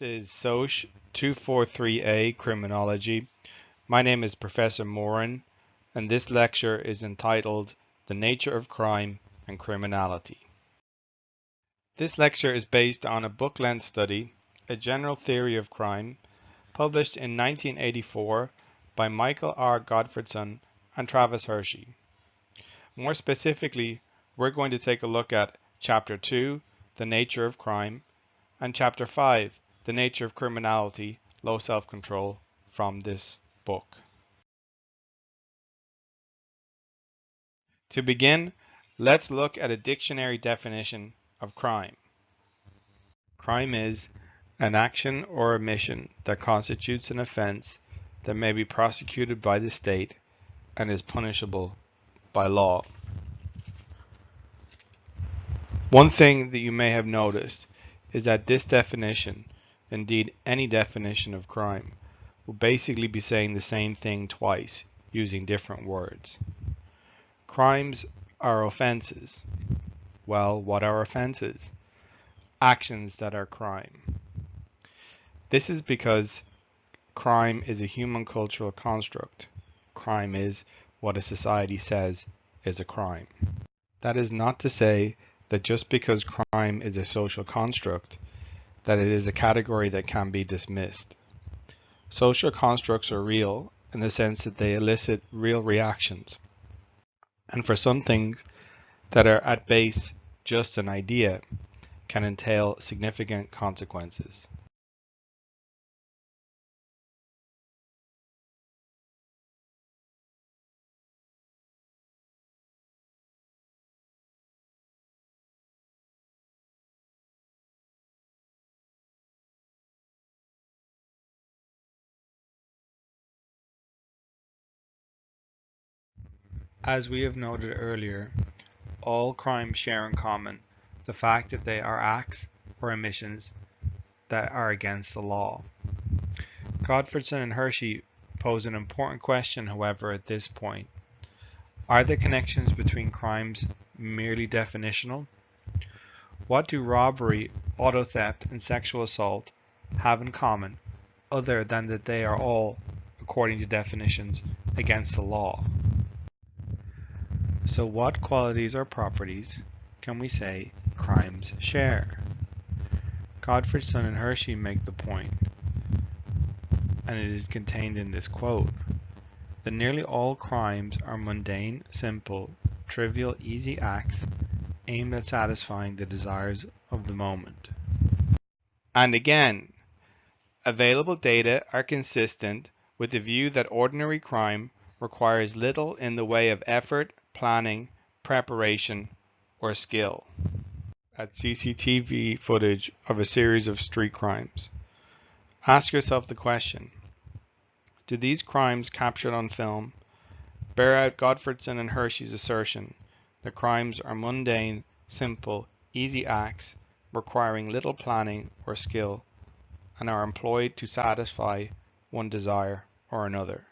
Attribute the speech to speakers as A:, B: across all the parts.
A: This is SOC 243A Criminology. My name is Professor Moran, and this lecture is entitled The Nature of Crime and Criminality. This lecture is based on a book-length study, A General Theory of Crime, published in 1984 by Michael R. Gottfredson and Travis Hershey. More specifically, we're going to take a look at Chapter 2, The Nature of Crime, and Chapter 5, The Nature of Criminality, Low Self-Control, from this book. To begin, let's look at a dictionary definition of crime. Crime is an action or omission that constitutes an offense that may be prosecuted by the state and is punishable by law. One thing that you may have noticed is that this definition, indeed any definition of crime, will basically be saying the same thing twice, using different words. Crimes are offenses. Well, what are offenses? Actions that are crime. This is because crime is a human cultural construct. Crime is what a society says is a crime. That is not to say that just because crime is a social construct, that it is a category that can be dismissed. Social constructs are real in the sense that they elicit real reactions. And for some things that are at base just an idea, can entail significant consequences. As we have noted earlier, all crimes share in common the fact that they are acts or omissions that are against the law. Gottfredson and Hershey pose an important question, however, at this point. Are the connections between crimes merely definitional? What do robbery, auto theft, and sexual assault have in common, other than that they are all, according to definitions, against the law? So what qualities or properties can we say crimes share? Gottfredson and Hershey make the point, and it is contained in this quote, that nearly all crimes are mundane, simple, trivial, easy acts aimed at satisfying the desires of the moment. And again, available data are consistent with the view that ordinary crime requires little in the way of effort, planning, preparation, or skill. At CCTV footage of a series of street crimes. Ask yourself the question, do these crimes captured on film bear out Gottfredson and Hershey's assertion that crimes are mundane, simple, easy acts requiring little planning or skill and are employed to satisfy one desire or another?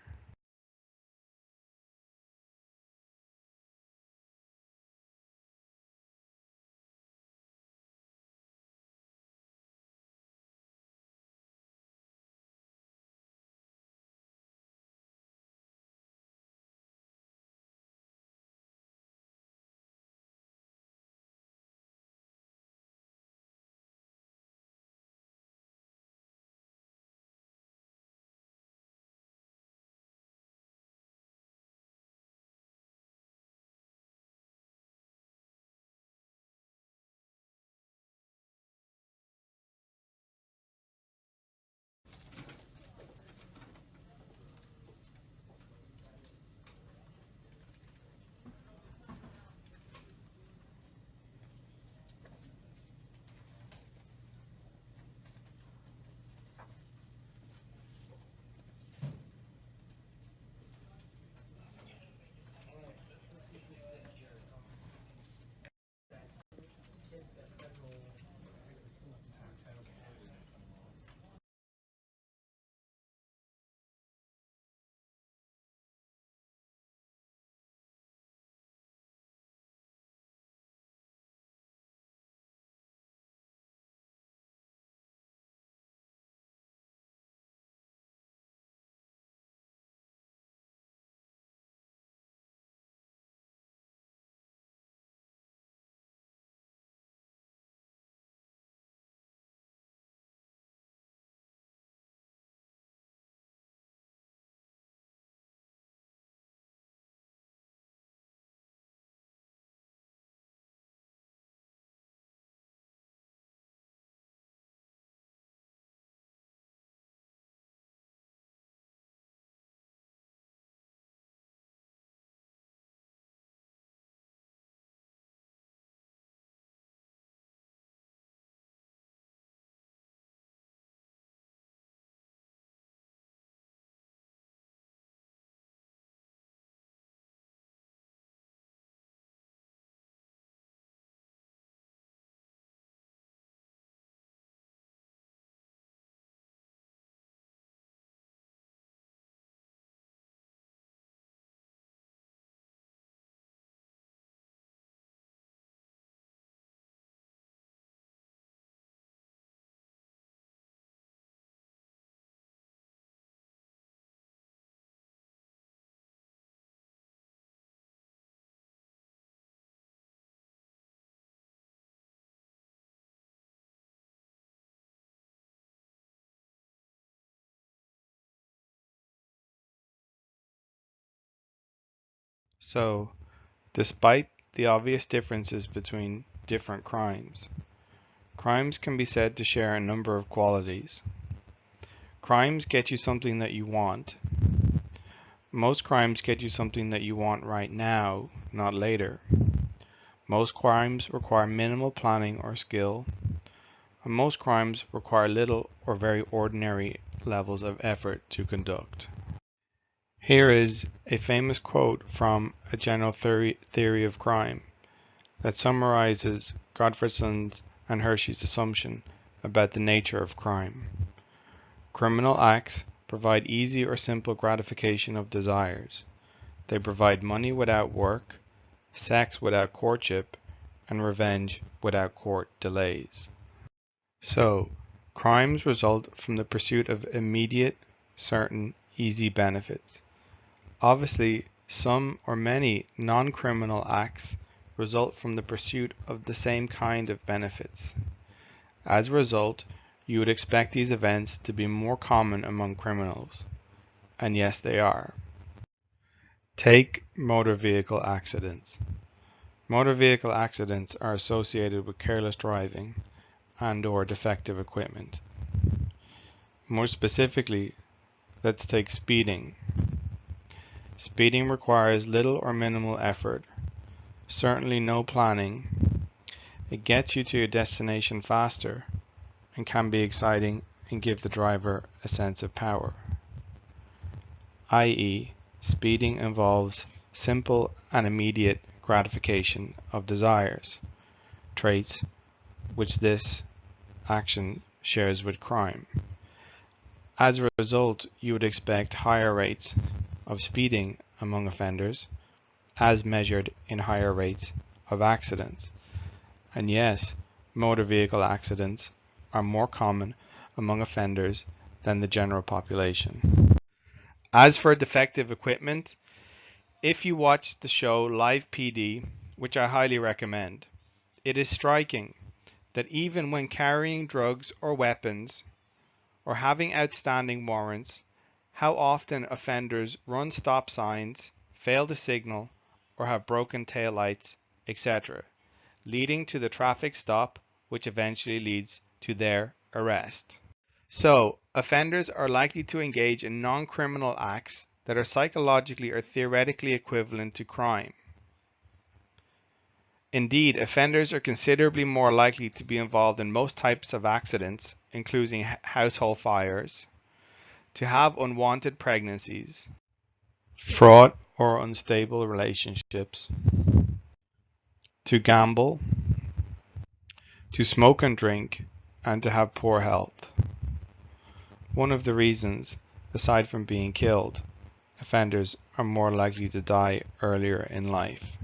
A: So, despite the obvious differences between different crimes, crimes can be said to share a number of qualities. Crimes get you something that you want. Most crimes get you something that you want right now, not later. Most crimes require minimal planning or skill, and most crimes require little or very ordinary levels of effort to conduct. Here is a famous quote from A General Theory of Crime that summarizes Gottfredson and Hershey's assumption about the nature of crime. Criminal acts provide easy or simple gratification of desires. They provide money without work, sex without courtship, and revenge without court delays. So, crimes result from the pursuit of immediate, certain, easy benefits. Obviously, some or many non-criminal acts result from the pursuit of the same kind of benefits. As a result, you would expect these events to be more common among criminals. And yes, they are. Take motor vehicle accidents. Motor vehicle accidents are associated with careless driving and/or defective equipment. More specifically, let's take speeding. Speeding requires little or minimal effort, certainly no planning. It gets you to your destination faster and can be exciting and give the driver a sense of power. i.e., speeding involves simple and immediate gratification of desires, traits which this action shares with crime. As a result, you would expect higher rates of speeding among offenders, as measured in higher rates of accidents. And yes, motor vehicle accidents are more common among offenders than the general population. As for defective equipment, if you watch the show Live PD, which I highly recommend, it is striking that even when carrying drugs or weapons or having outstanding warrants, how often offenders run stop signs, fail to signal, or have broken taillights, etc., leading to the traffic stop, which eventually leads to their arrest. So, offenders are likely to engage in non-criminal acts that are psychologically or theoretically equivalent to crime. Indeed, offenders are considerably more likely to be involved in most types of accidents, including household fires, to have unwanted pregnancies, fraught or unstable relationships, to gamble, to smoke and drink, and to have poor health. One of the reasons, aside from being killed, offenders are more likely to die earlier in life.